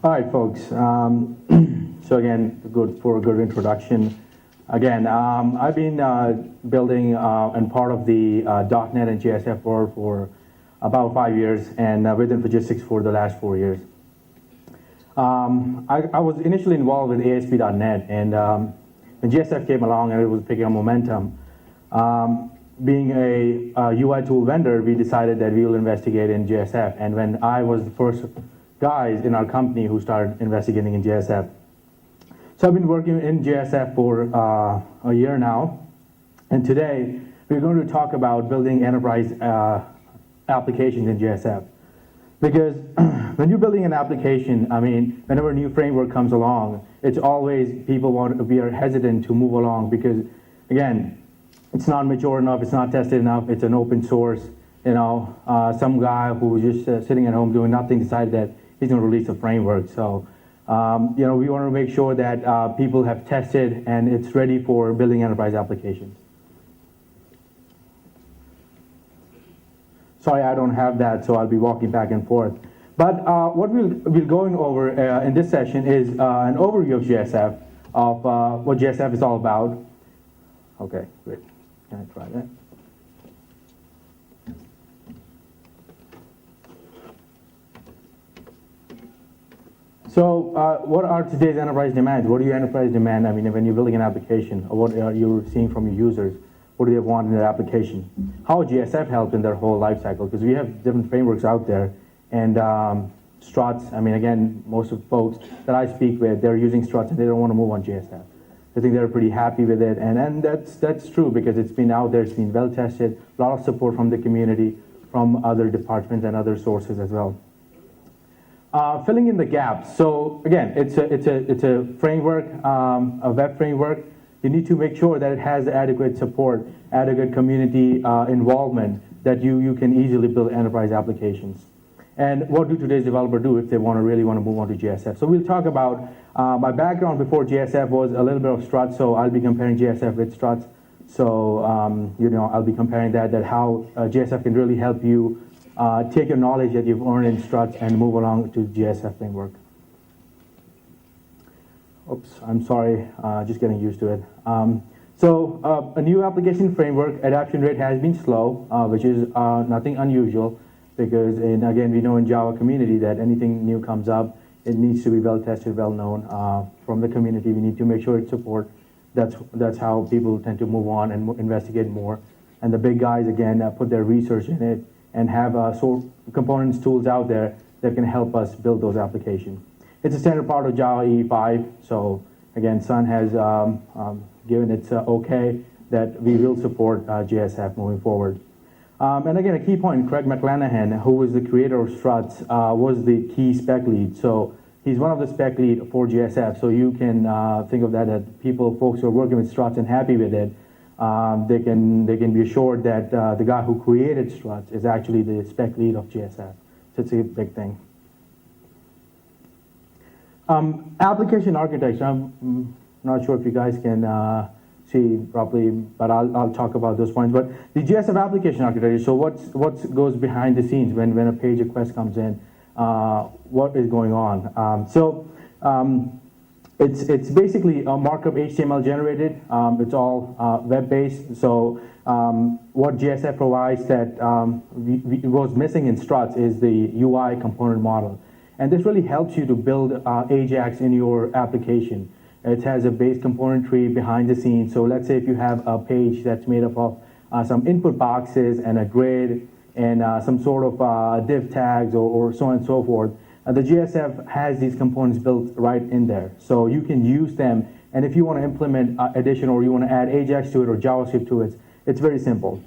All right, folks. So again, for a good introduction. Again, I've been building and part of the .NET and JSF world for about 5 years, and with Infogistix for the last 4 years. I was initially involved with ASP.NET, and when JSF came along and it was picking up momentum, being a UI tool vendor, we decided that we will investigate in JSF. And when I was the first guys in our company who started investigating in JSF. So I've been working in JSF for a year now, and today we're going to talk about building enterprise applications in JSF. Because when you're building an application, I mean, whenever a new framework comes along, it's always we are hesitant to move along because, again, it's not mature enough, it's not tested enough, it's an open source. Some guy who was just sitting at home doing nothing decided that he's going to release a framework. So, we want to make sure that people have tested and it's ready for building enterprise applications. Sorry, I don't have that, so I'll be walking back and forth. But what we'll be going over in this session is an overview of JSF, of what JSF is all about. Okay, great. Can I try that? So what are today's enterprise demands? What do your enterprise demand? I mean, when you're building an application, or what are you seeing from your users? What do they want in their application? How JSF helps in their whole life cycle? Because we have different frameworks out there, and struts, I mean, again, most of the folks that I speak with, they're using struts and they don't want to move on JSF. I think they're pretty happy with it, and that's true because it's been out there, it's been well tested, a lot of support from the community, from other departments and other sources as well. Filling in the gaps. So again, it's a framework, a web framework. You need to make sure that it has adequate support, adequate community involvement, that you can easily build enterprise applications. And what do today's developers do if they really want to move on to JSF? So we'll talk about my background before JSF was a little bit of struts, so I'll be comparing JSF with struts. So I'll be comparing that how JSF can really help you take your knowledge that you've earned in struts and move along to JSF framework. Oops, I'm sorry, just getting used to it. So a new application framework adoption rate has been slow, which is nothing unusual because, again, we know in Java community that anything new comes up, it needs to be well tested, well known from the community. We need to make sure it's support. That's how people tend to move on and investigate more. And the big guys, again, put their research in it and have components tools out there that can help us build those applications. It's a standard part of Java EE5, so again, Sun has given its okay that we will support JSF moving forward. And again, a key point, Craig McClanahan, who was the creator of struts, was the key spec lead. So he's one of the spec lead for JSF, so you can think of that as folks who are working with struts and happy with it, they can be assured that the guy who created struts is actually the spec lead of JSF. So it's a big thing. Application architecture, I'm not sure if you guys can see properly, but I'll talk about those points. But the JSF application architecture, so what goes behind the scenes when a page request comes in, what is going on? It's basically a markup HTML generated. It's all web-based. So what JSF provides that was missing in struts is the UI component model. And this really helps you to build AJAX in your application. It has a base component tree behind the scenes. So let's say if you have a page that's made up of some input boxes and a grid and some sort of div tags or so on and so forth, the JSF has these components built right in there. So you can use them. And if you want to implement addition or you want to add AJAX to it or JavaScript to it, it's very simple.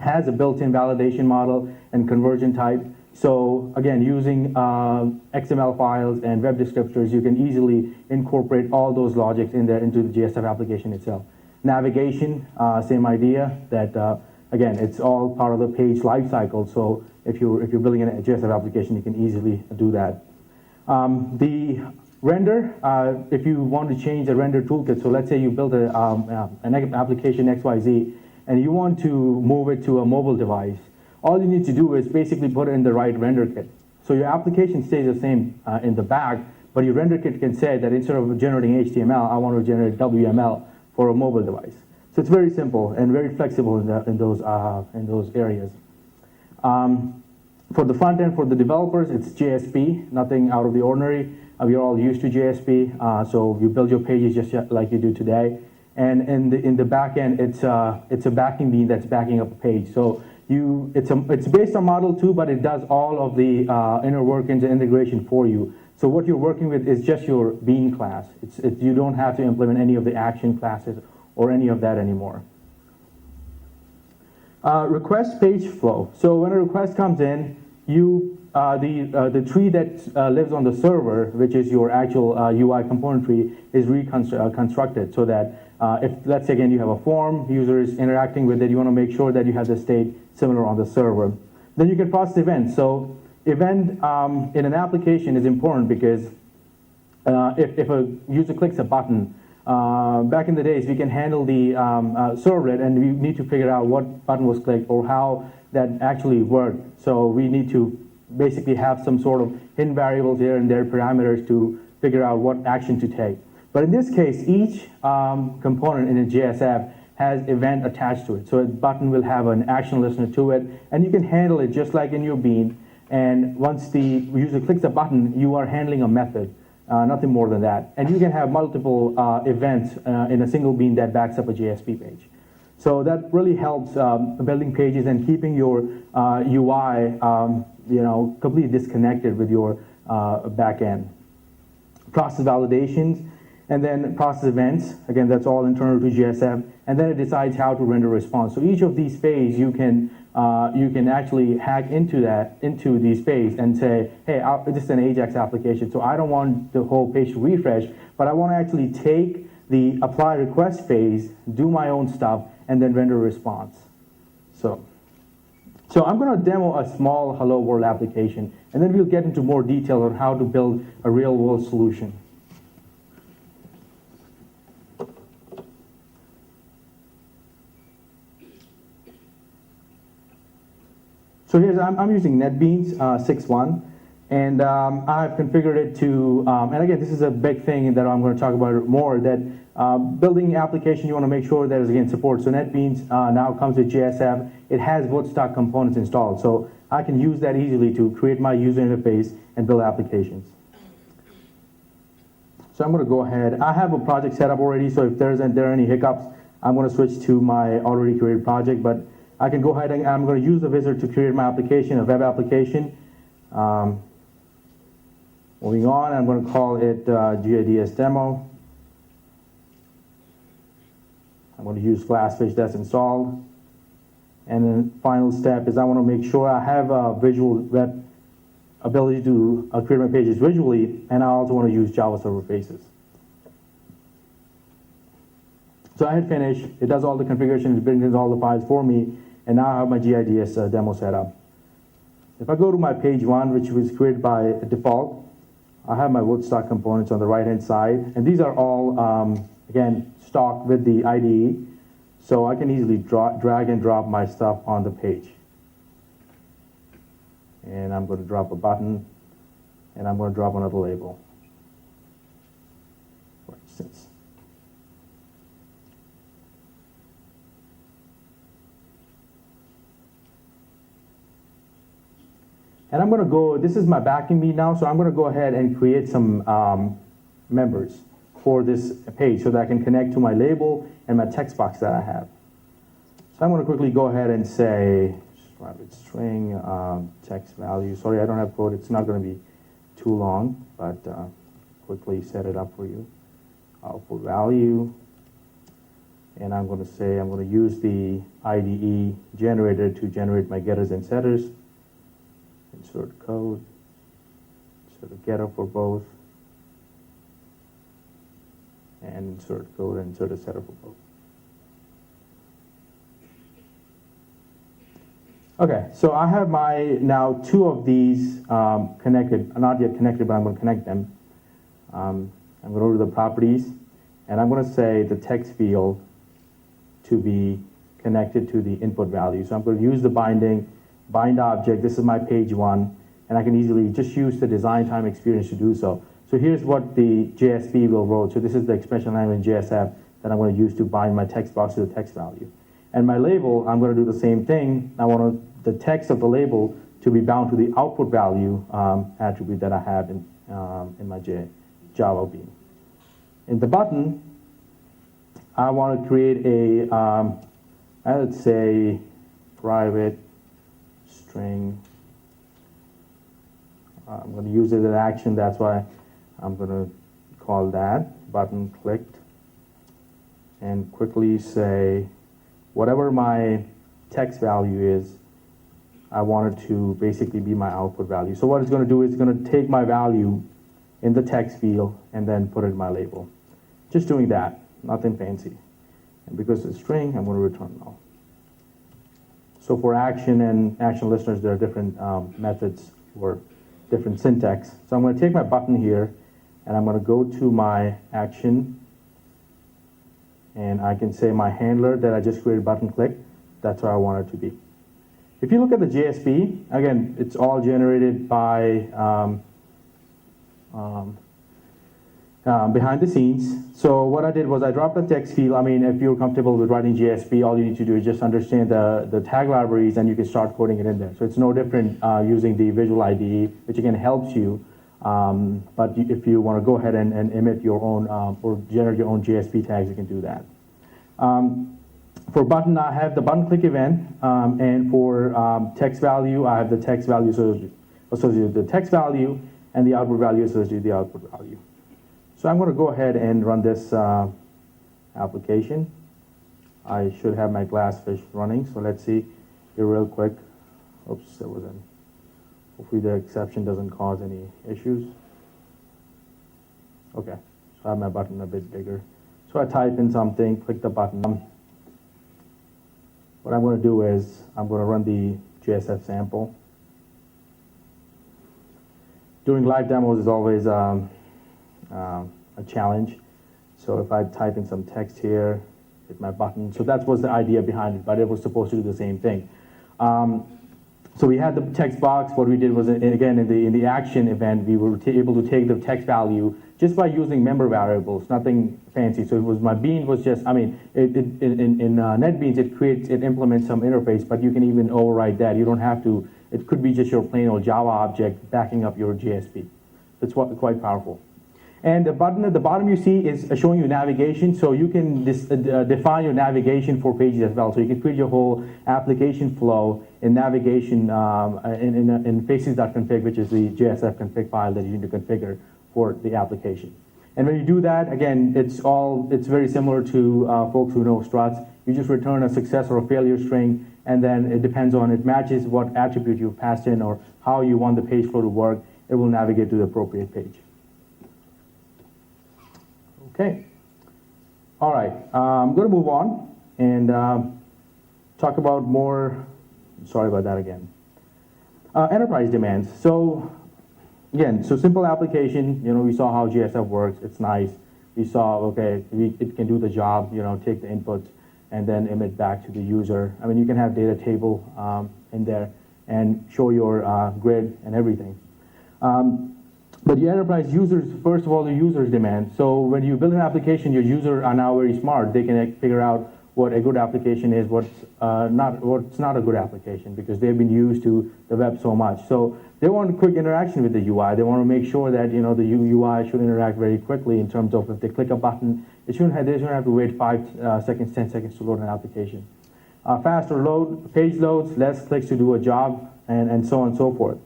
It has a built-in validation model and conversion type. So again, using XML files and web descriptors, you can easily incorporate all those logics in there into the JSF application itself. Navigation, same idea that again, it's all part of the page lifecycle. So if you're building a JSF application, you can easily do that. The render, if you want to change the render toolkit, so let's say you build an application XYZ, and you want to move it to a mobile device. All you need to do is basically put it in the right render kit. So your application stays the same in the back, but your render kit can say that instead of generating HTML, I want to generate WML for a mobile device. So it's very simple and very flexible in those areas. For the front end, for the developers, it's JSP, nothing out of the ordinary. We are all used to JSP, so you build your pages just like you do today. And in the back end, it's a backing bean that's backing up a page. So it's based on Model 2, but it does all of the inner workings and integration for you. So what you're working with is just your bean class. You don't have to implement any of the action classes or any of that anymore. Request page flow. So when a request comes in, the tree that lives on the server, which is your actual UI component tree, is reconstructed so that if, let's say again, you have a form, users interacting with it, you want to make sure that you have the state similar on the server. Then you can process events. So event in an application is important because if a user clicks a button, back in the days, we can handle the servlet, and we need to figure out what button was clicked or how that actually worked. So we need to basically have some sort of hidden variables here and there, parameters to figure out what action to take. But in this case, each component in a JS app has event attached to it. So a button will have an action listener to it, and you can handle it just like in your bean. And once the user clicks a button, you are handling a method. Nothing more than that. And you can have multiple events in a single bean that backs up a JSP page. So that really helps building pages and keeping your UI completely disconnected with your back end. Process validations, and then process events. Again, that's all internal to JSF. And then it decides how to render response. So each of these phases you can actually hack into these phases and say, hey, this is an Ajax application, so I don't want the whole page to refresh, but I want to actually take the apply request phase, do my own stuff, and then render a response. So I'm going to demo a small Hello World application, and then we'll get into more detail on how to build a real world solution. So I'm using NetBeans 6.1, and I've configured it to, and again, this is a big thing that I'm going to talk about more, that building application, you want to make sure that it's again support. So NetBeans now comes with JSF. It has both stock components installed, so I can use that easily to create my user interface and build applications. So I'm going to go ahead. I have a project set up already, so if there are any hiccups, I'm going to switch to my already created project, but I can go ahead and I'm going to use the wizard to create my application, a web application. Moving on, I'm going to call it GIDS demo. I'm going to use Glassfish that's installed. And then final step is I want to make sure I have a visual web ability to create my pages visually, and I also want to use Java Server Faces. So I hit finish. It does all the configuration, it brings in all the files for me, and now I have my GIDS demo set up. If I go to my page one, which was created by default, I have my Woodstock components on the right-hand side, and these are all, again, stocked with the IDE, so I can easily drag and drop my stuff on the page. And I'm going to drop a button, and I'm going to drop another label, for instance. And I'm going to go, this is my backing bean now, so I'm going to go ahead and create some members for this page so that I can connect to my label and my text box that I have. So I'm going to quickly go ahead and say, private string, text value. Sorry, I don't have code. It's not going to be too long, but quickly set it up for you. Output value. And I'm going to say I'm going to use the IDE generator to generate my getters and setters. Insert code, insert a getter for both, and insert code and insert a setter for both. Okay, so I have now two of these connected, not yet connected, but I'm going to connect them. I'm going to go to the properties, and I'm going to say the text field to be connected to the input value. So I'm going to use the bind object. This is my page one, and I can easily just use the design time experience to do so. So here's what the JSP will roll. So this is the expression language in JSF that I'm going to use to bind my text box to the text value. And my label, I'm going to do the same thing. I want the text of the label to be bound to the output value attribute that I have in my Java bean. In the button, I want to create a, I would say, private string. I'm going to use it as an action. That's why I'm going to call that button clicked, and quickly say whatever my text value is, I want it to basically be my output value. So what it's going to do is it's going to take my value in the text field and then put it in my label. Just doing that, nothing fancy. And because it's a string, I'm going to return null. So for action and action listeners, there are different methods or different syntax. So I'm going to take my button here, and I'm going to go to my action, and I can say my handler that I just created button click. That's where I want it to be. If you look at the JSP, again, it's all generated by behind the scenes. So what I did was I dropped the text field. I mean, if you're comfortable with writing JSP, all you need to do is just understand the tag libraries, and you can start coding it in there. So it's no different using the Visual IDE, which again helps you. But if you want to go ahead and emit your own or generate your own JSP tags, you can do that. For button, I have the button click event, and for text value, I have the text value associated with the text value, and the output value associated with the output value. So I'm going to go ahead and run this application. I should have my Glassfish running, so let's see here real quick. Oops, there was an. Hopefully the exception doesn't cause any issues. Okay, so I have my button a bit bigger. So I type in something, click the button. What I'm going to do is I'm going to run the JSF sample. Doing live demos is always a challenge. So if I type in some text here, hit my button. So that was the idea behind it, but it was supposed to do the same thing. So we had the text box. What we did was, again, in the action event, we were able to take the text value just by using member variables, nothing fancy. So it was my bean was just, I mean, in NetBeans, it implements some interface, but you can even override that. You don't have to. It could be just your plain old Java object backing up your JSP. It's quite powerful. And the button at the bottom you see is showing you navigation, so you can define your navigation for pages as well. So you can create your whole application flow in navigation in faces.config, which is the JSF config file that you need to configure for the application. And when you do that, again, it's very similar to folks who know struts. You just return a success or a failure string, and then it matches what attribute you've passed in or how you want the page flow to work. It will navigate to the appropriate page. Okay. All right. I'm going to move on and talk about more. Sorry about that again. Enterprise demands. So again, simple application. We saw how JSF works. It's nice. We saw, okay, it can do the job. Take the inputs and then emit back to the user. I mean, you can have data table in there and show your grid and everything. But your enterprise users, first of all, the users demand. So when you build an application, your users are now very smart. They can figure out what a good application is, what's not a good application, because they've been used to the web so much. So they want a quick interaction with the UI. They want to make sure that the UI should interact very quickly in terms of if they click a button, they shouldn't have to wait 5 seconds, 10 seconds to load an application. Faster page loads, less clicks to do a job, and so on and so forth.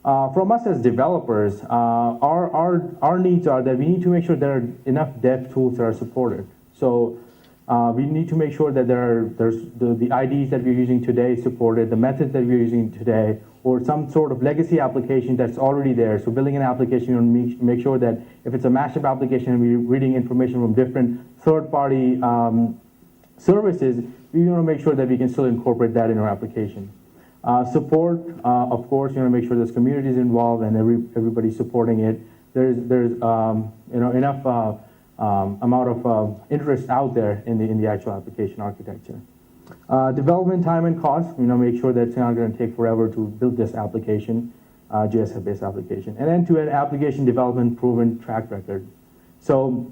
From us as developers, our needs are that we need to make sure there are enough dev tools that are supported. So we need to make sure that there's the IDs that we're using today supported, the methods that we're using today, or some sort of legacy application that's already there. So building an application, you want to make sure that if it's a mashup application and we're reading information from different third-party services, we want to make sure that we can still incorporate that in our application. Support, of course, you want to make sure there's communities involved and everybody's supporting it. There's enough amount of interest out there in the actual application architecture. Development time and cost, make sure that it's not going to take forever to build this application. GSF-based application. And end-to-end application development proven track record. So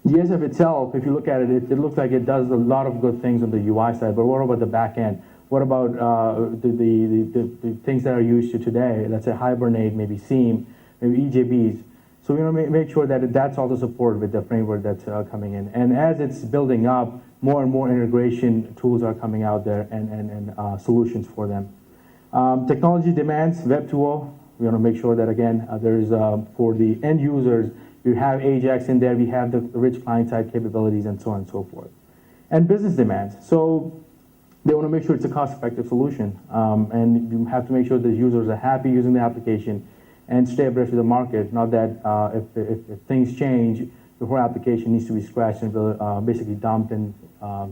GSF itself, if you look at it, it looks like it does a lot of good things on the UI side, but what about the back end? What about the things that are used to today? Let's say Hibernate, maybe Seam, maybe EJBs. So we want to make sure that that's also supported with the framework that's coming in. And as it's building up, more and more integration tools are coming out there and solutions for them. Technology demands, Web 2.0. We want to make sure that, again, there's for the end users, you have AJAX in there, we have the rich client-side capabilities, and so on and so forth. And business demands. So they want to make sure it's a cost-effective solution. And you have to make sure the users are happy using the application and stay abreast of the market. Not that if things change, the whole application needs to be scratched and basically dumped and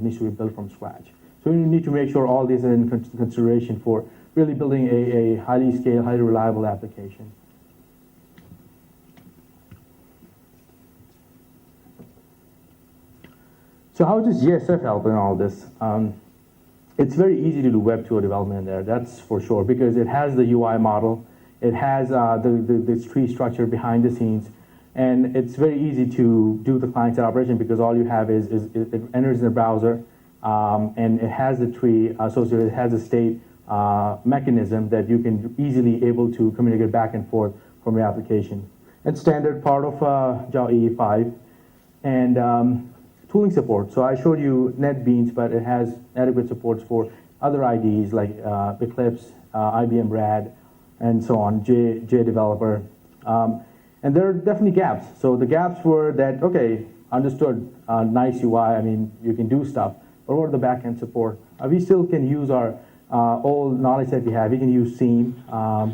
needs to be built from scratch. So you need to make sure all these are in consideration for really building a highly scaled, highly reliable application. So how does GSF help in all this? It's very easy to do Web 2.0 development in there, that's for sure, because it has the UI model, it has the tree structure behind the scenes, and it's very easy to do the client-side operation because all you have is it enters in the browser, and it has the tree associated, it has a state mechanism that you can easily able to communicate back and forth from your application. It's standard part of Java EE5, and tooling support. So I showed you NetBeans, but it has adequate supports for other IDEs like Eclipse, IBM RAD, and so on, JDeveloper. And there are definitely gaps. So the gaps were that, okay, understood, nice UI, I mean, you can do stuff, but what are the backend support? We still can use our old knowledge that we have. We can use Seam,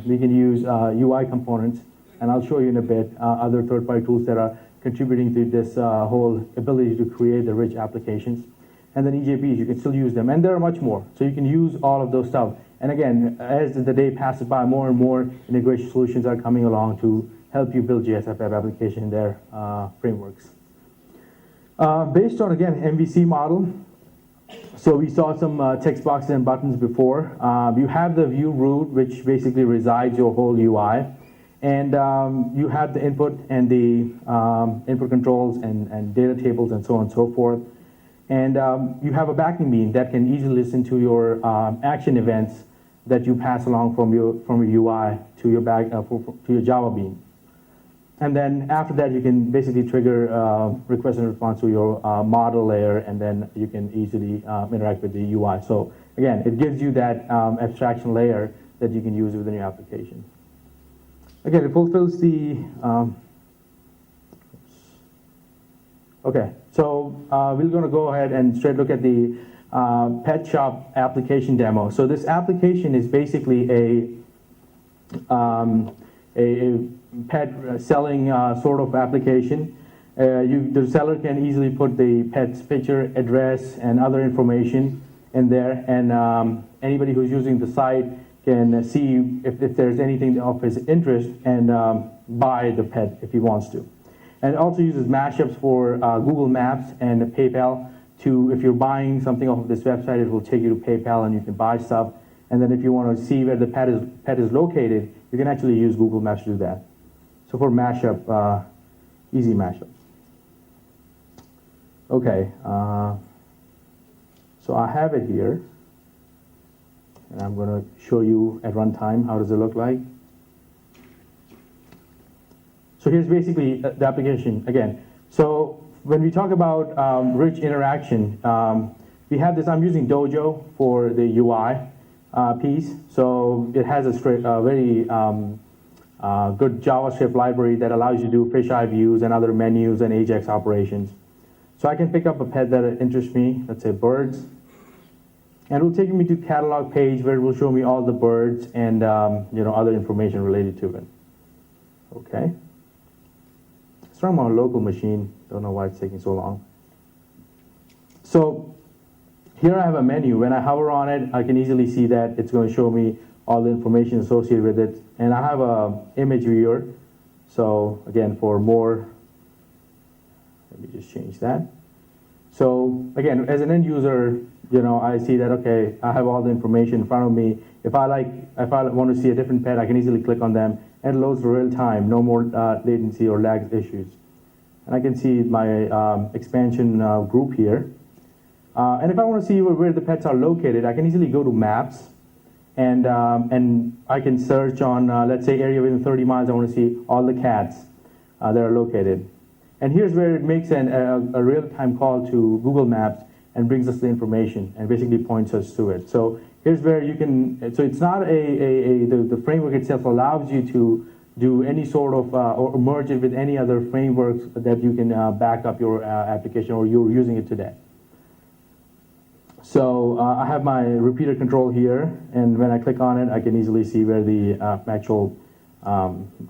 we can use UI components, and I'll show you in a bit other third-party tools that are contributing to this whole ability to create the rich applications. And then EJBs, you can still use them. And there are much more. So you can use all of those stuff. And again, as the day passes by, more and more integration solutions are coming along to help you build GSF web application in their frameworks. Based on, again, MVC model, so we saw some text boxes and buttons before. You have the view root, which basically resides your whole UI. And you have the input and the input controls and data tables and so on and so forth. And you have a backing bean that can easily listen to your action events that you pass along from your UI to your to your Java bean. And then after that, you can basically trigger request and response to your model layer, and then you can easily interact with the UI. So again, it gives you that abstraction layer that you can use within your application. Again, it fulfills the, okay, so we're going to go ahead and straight look at the pet shop application demo. So this application is basically a pet selling sort of application. The seller can easily put the pet's picture, address, and other information in there, and anybody who's using the site can see if there's anything of his interest and buy the pet if he wants to. And it also uses mashups for Google Maps and PayPal to, if you're buying something off of this website, it will take you to PayPal and you can buy stuff. And then if you want to see where the pet is located, you can actually use Google Maps to do that. So for mashup, easy mashups. Okay, so I have it here. And I'm going to show you at runtime how does it look like. So here's basically the application again. So when we talk about rich interaction, we have this. I'm using Dojo for the UI piece. So it has a very good JavaScript library that allows you to do fisheye views and other menus and AJAX operations. So I can pick up a pet that interests me. Let's say birds. And it will take me to catalog page where it will show me all the birds and other information related to it. Okay. It's from our local machine. Don't know why it's taking so long. So here I have a menu. When I hover on it, I can easily see that it's going to show me all the information associated with it. And I have a image viewer. So again, for more, let me just change that. So again, as an end user, I see that, okay, I have all the information in front of me. If I want to see a different pet, I can easily click on them, and it loads real time, no more latency or lag issues. And I can see my expansion group here. And if I want to see where the pets are located, I can easily go to maps, and I can search on, let's say, area within 30 miles. I want to see all the cats that are located. And here's where it makes a real-time call to Google Maps and brings us the information and basically points us to it. So here's where you can, so it's not the framework itself allows you to do any sort of, or merge it with any other frameworks that you can back up your application or you're using it today. So I have my repeater control here, and when I click on it, I can easily see where the actual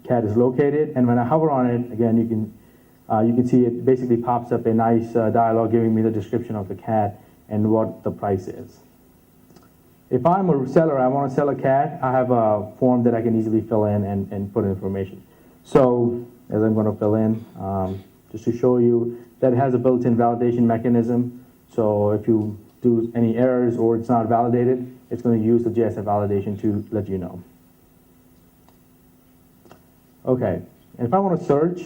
cat is located. And when I hover on it, again, you can see it basically pops up a nice dialog giving me the description of the cat and what the price is. If I'm a seller, I want to sell a cat, I have a form that I can easily fill in and put information. So as I'm going to fill in, just to show you that it has a built-in validation mechanism. So if you do any errors or it's not validated, it's going to use the JSF validation to let you know. Okay, and if I want to search,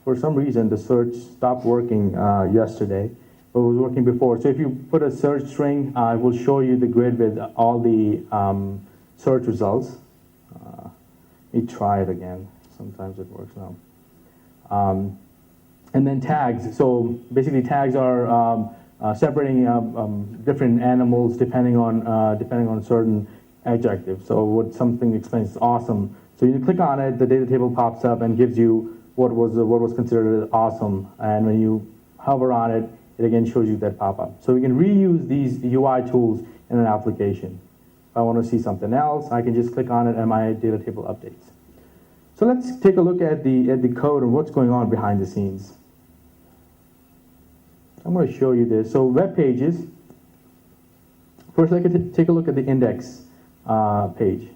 for some reason the search stopped working yesterday, but it was working before. So if you put a search string, it will show you the grid with all the search results. Let me try it again. Sometimes it works now. And then tags. So basically tags are separating different animals depending on certain adjectives. So what something explains is awesome. So you click on it, the data table pops up and gives you what was considered awesome. And when you hover on it, it again shows you that pop-up. So we can reuse these UI tools in an application. If I want to see something else, I can just click on it and my data table updates. So let's take a look at the code and what's going on behind the scenes. I'm going to show you this. So web pages. First, I can take a look at the index page.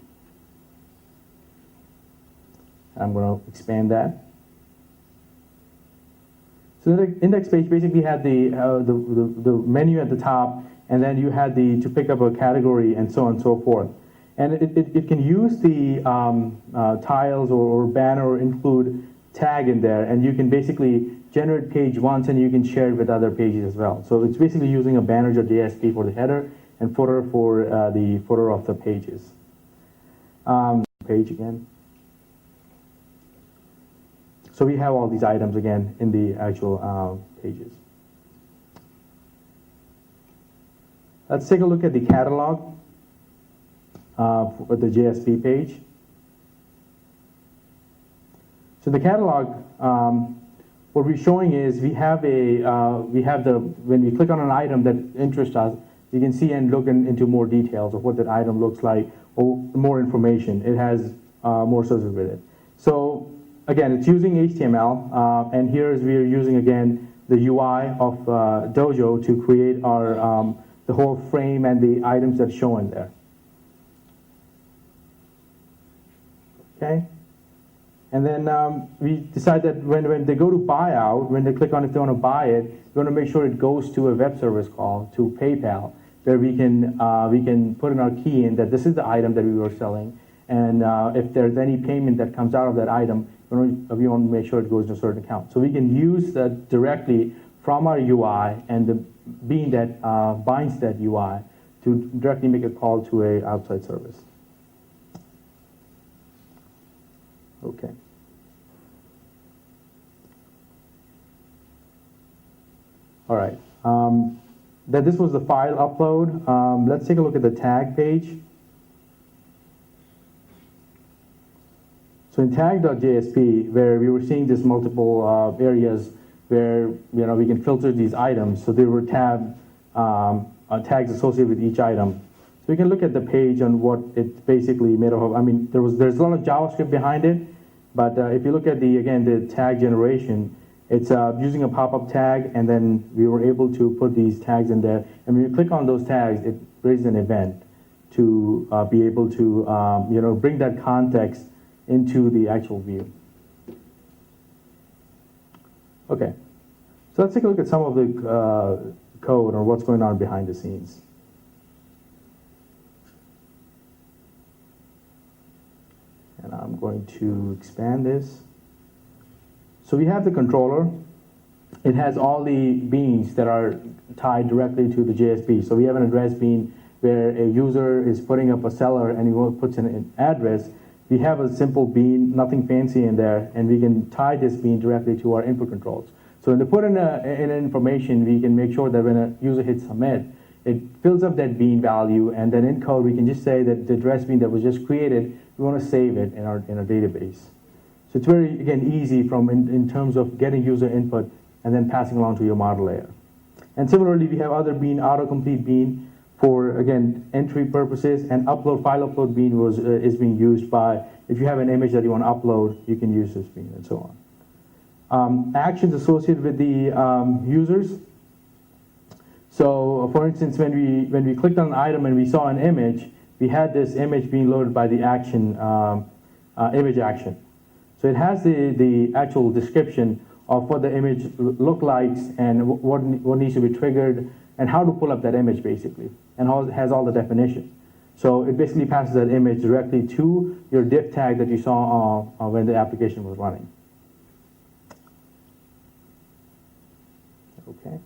I'm going to expand that. So the index page basically had the menu at the top, and then you had to pick up a category and so on and so forth. And it can use the tiles or banner or include tag in there, and you can basically generate page once and you can share it with other pages as well. So it's basically using a banner.jsp for the header and footer for the footer of the pages. Page again. So we have all these items again in the actual pages. Let's take a look at the catalog for the JSP page. So the catalog, what we're showing is we have when we click on an item that interests us, you can see and look into more details of what that item looks like or more information. It has more services with it. So again, it's using HTML, and here's we're using again the UI of Dojo to create our the whole frame and the items that show in there. Okay, and then we decide that when they go to buyout, when they click on if they want to buy it, we want to make sure it goes to a web service call to PayPal, where we can put in our key in that this is the item that we were selling, and if there's any payment that comes out of that item, we want to make sure it goes to a certain account. So we can use that directly from our UI and the bean that binds that UI to directly make a call to an outside service. Okay. All right. That this was the file upload. Let's take a look at the tag page. So in tag.jsp, where we were seeing this multiple areas where we can filter these items, so there were tags associated with each item. So we can look at the page on what it's basically made of. I mean, there's a lot of JavaScript behind it, but if you look at the tag generation, it's using a pop-up tag, and then we were able to put these tags in there. And when you click on those tags, it raises an event to be able to bring that context into the actual view. Okay, so let's take a look at some of the code or what's going on behind the scenes. And I'm going to expand this. So we have the controller. It has all the beans that are tied directly to the JSP. So we have an address bean where a user is putting up a seller and he puts in an address. We have a simple bean, nothing fancy in there, and we can tie this bean directly to our input controls. So when they put in information, we can make sure that when a user hits submit, it fills up that bean value, and then in code we can just say that the address bean that was just created, we want to save it in our database. So it's very, again, easy in terms of getting user input and then passing along to your model layer. And similarly, we have other bean, autocomplete bean, for, again, entry purposes, and file upload bean is being used by, if you have an image that you want to upload, you can use this bean, and so on. Actions associated with the users. So, for instance, when we clicked on an item and we saw an image, we had this image being loaded by the action, image action. So it has the actual description of what the image look like and what needs to be triggered and how to pull up that image, basically, and it has all the definition. So it basically passes that image directly to your div tag that you saw when the application was running. Okay.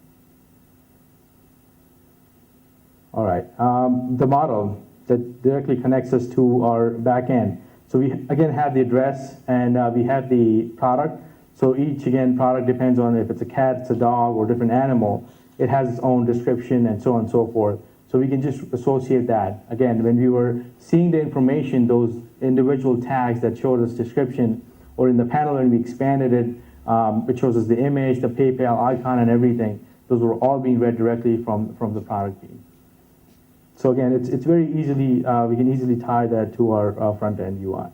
All right. The model that directly connects us to our back end. So we, again, have the address and we have the product. So each, again, product depends on if it's a cat, it's a dog, or different animal. It has its own description and so on and so forth. So we can just associate that. Again, when we were seeing the information, those individual tags that showed us description, or in the panel when we expanded it, it shows us the image, the PayPal icon, and everything. Those were all being read directly from the product bean. So again, it's very easily, we can easily tie that to our front-end UI.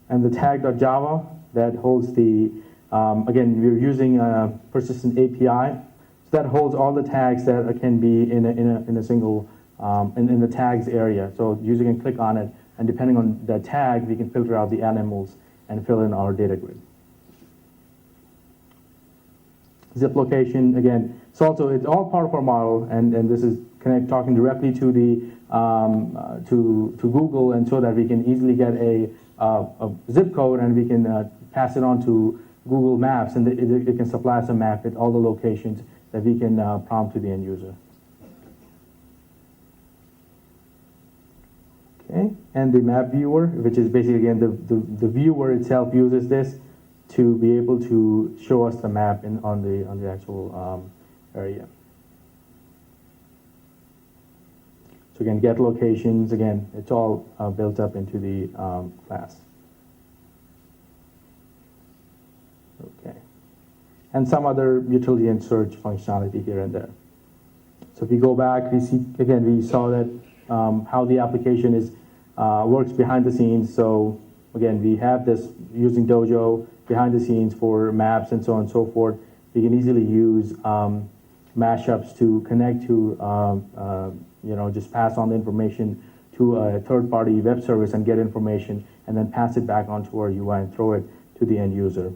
And the tag.java, that holds the, again, we're using a persistent API. So that holds all the tags that can be in a single, in the tags area. So user can click on it, and depending on the tag, we can filter out the animals and fill in our data grid. Zip location, again, it's all part of our model, and this is talking directly to the to Google, and so that we can easily get a zip code, and we can pass it on to Google Maps, and it can supply us a map with all the locations that we can prompt to the end user. Okay, and the map viewer, which is basically, again, the viewer itself uses this to be able to show us the map on the actual area. So again, get locations, again, it's all built up into the class. Okay. And some other utility and search functionality here and there. So if we go back, we see, again, we saw that how the application works behind the scenes. So again, we have this using Dojo behind the scenes for maps and so on and so forth. We can easily use mashups to connect to, just pass on the information to a third-party web service and get information, and then pass it back onto our UI and throw it to the end user.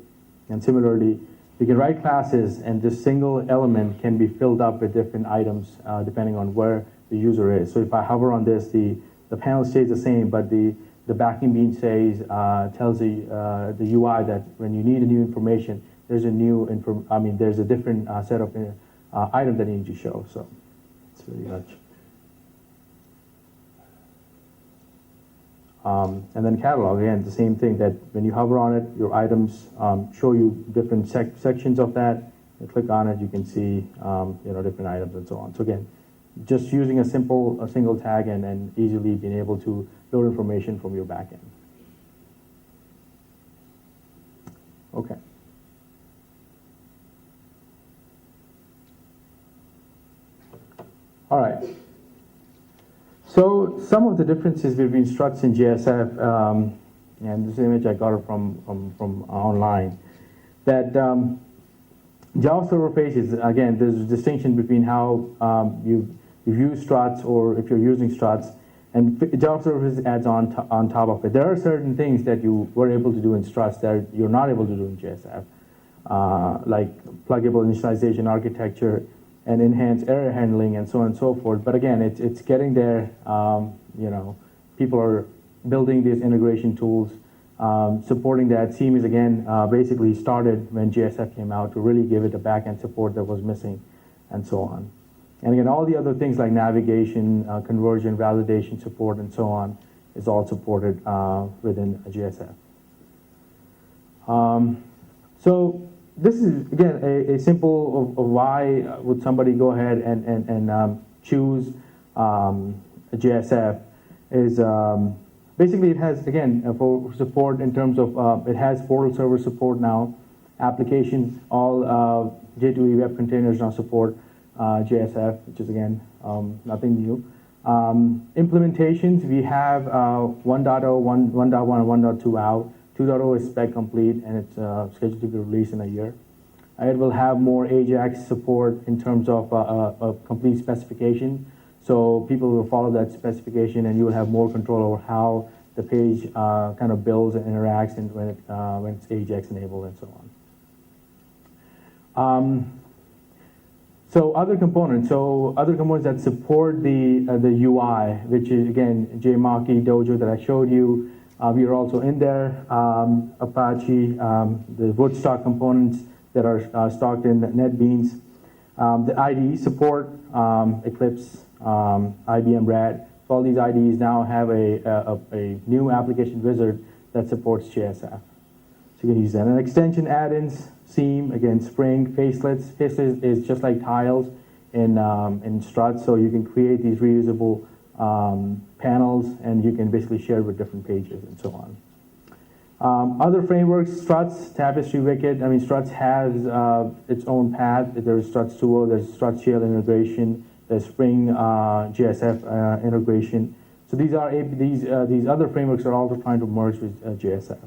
And similarly, we can write classes, and this single element can be filled up with different items depending on where the user is. So if I hover on this, the panel stays the same, but the backing bean tells the UI that when you need a new information, there's there's a different set of item that you need to show. So it's very much. And then catalog, again, the same thing, that when you hover on it, your items show you different sections of that. You click on it, you can see different items and so on. So again, just using a single tag and easily being able to load information from your backend. Okay. All right. So some of the differences between structs and JSF, and this image I got it from online, that Java server pages, again, there's a distinction between how you use struts, or if you're using struts, and Java server adds on top of it. There are certain things that you were able to do in struts that you're not able to do in JSF, like pluggable initialization architecture, and enhance error handling and so on and so forth. But again, it's getting there. People are building these integration tools, supporting that. Seam is again basically started when JSF came out to really give it the backend support that was missing, and so on. And again, all the other things like navigation, conversion, validation support, and so on is all supported within JSF. So this is, again, a simple of why would somebody go ahead and choose JSF is basically it has, again, for support in terms of, it has portal server support now, applications, all J2E web containers now support JSF, which is, again, nothing new. Implementations, we have 1.0, 1.1, and 1.2 out. 2.0 is spec complete, and it's scheduled to be released in a year. It will have more AJAX support in terms of a complete specification. So people will follow that specification, and you will have more control over how the page kind of builds and interacts, and when it's AJAX enabled and so on. So other components that support the UI, which is, again, JMockey, Dojo that I showed you. We are also in there. Apache, the Woodstock components that are stocked in NetBeans. The IDE support, Eclipse, IBM Red. So all these IDEs now have a new application wizard that supports JSF. So you can use that. And extension add-ins, Seam, again, Spring, Facelets. Facelets is just like tiles in Struts, so you can create these reusable panels, and you can basically share with different pages and so on. Other frameworks, Struts, Tapestry, Wicked. I mean, Struts has its own path. There's Struts 2.0, there's Struts Shell integration, there's Spring JSF integration. So these are these other frameworks are also trying to merge with JSF.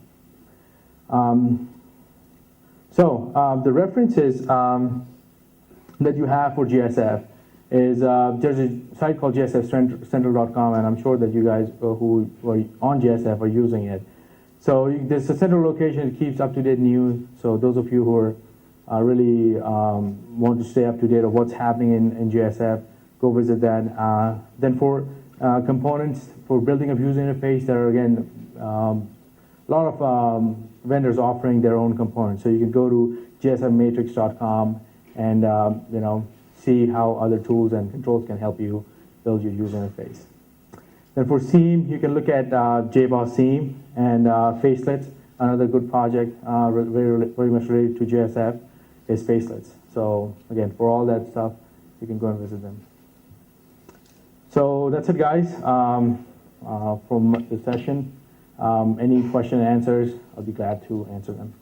The references that you have for JSF is there's a site called jsfcentral.com, and I'm sure that you guys who are on JSF are using it. So there's a central location that keeps up-to-date news. So those of you who are really want to stay up-to-date of what's happening in JSF, go visit that. Then for components, for building a user interface, there are, again, a lot of vendors offering their own components. So you can go to jsfmatrix.com and see how other tools and controls can help you build your user interface. Then for Seam, you can look at JBoss Seam and Facelets. Another good project very much related to JSF is Facelets. So again, for all that stuff, you can go and visit them. So that's it, guys, from the session. Any question and answers, I'll be glad to answer them.